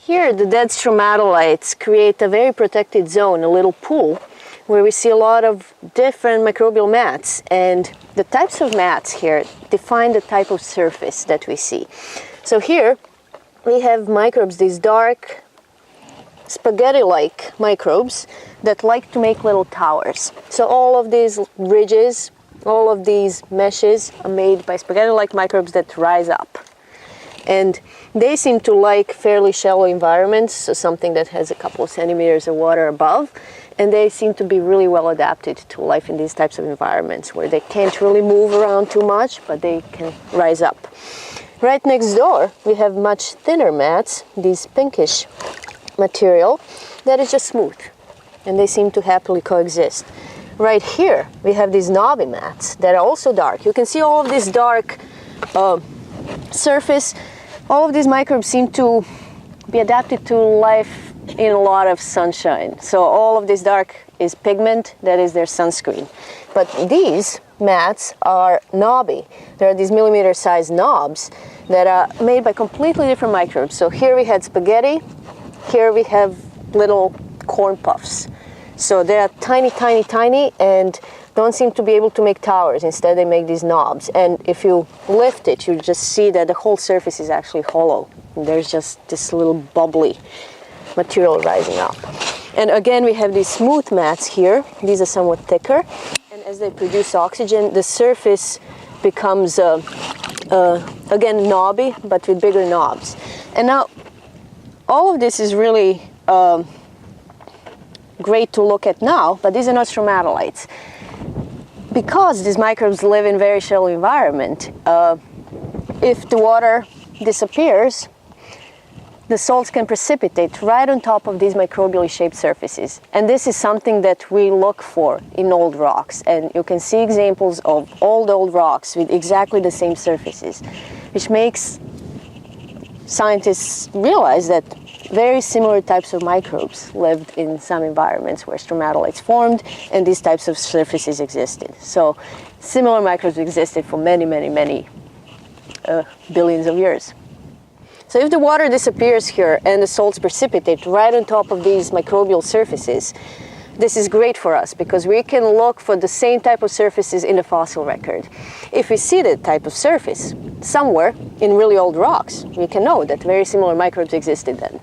Here, the dead stromatolites create a very protected zone, a little pool, where we see a lot of different microbial mats. And the types of mats here define the type of surface that we see. So here, we have microbes, these dark, spaghetti-like microbes that like to make little towers. So all of these ridges, all of these meshes are made by spaghetti-like microbes that rise up. And they seem to like fairly shallow environments, so something that has a couple of centimeters of water above, and they seem to be really well adapted to life in these types of environments where they can't really move around too much, but they can rise up. Right next door, we have much thinner mats, these pinkish material that is just smooth, and they seem to happily coexist. Right here, we have these knobby mats that are also dark. You can see all of this dark surface. All of these microbes seem to be adapted to life in a lot of sunshine. So all of this dark is pigment, that is their sunscreen. But these mats are knobby. There are these millimeter-sized knobs that are made by completely different microbes. So here we had spaghetti, here we have little corn puffs. So they are tiny, tiny, tiny, and don't seem to be able to make towers. Instead, they make these knobs. And if you lift it, you just see that the whole surface is actually hollow. And there's just this little bubbly material rising up. And again, we have these smooth mats here. These are somewhat thicker. And as they produce oxygen, the surface becomes, again, knobby, but with bigger knobs. And now, all of this is really great to look at now, but these are not stromatolites. Because these microbes live in very shallow environment, if the water disappears, the salts can precipitate right on top of these microbially shaped surfaces. And this is something that we look for in old rocks. And you can see examples of old rocks with exactly the same surfaces, which makes scientists realize that very similar types of microbes lived in some environments where stromatolites formed, and these types of surfaces existed. So similar microbes existed for many, many, many billions of years. So if the water disappears here and the salts precipitate right on top of these microbial surfaces, this is great for us because we can look for the same type of surfaces in the fossil record. If we see that type of surface somewhere in really old rocks, we can know that very similar microbes existed then.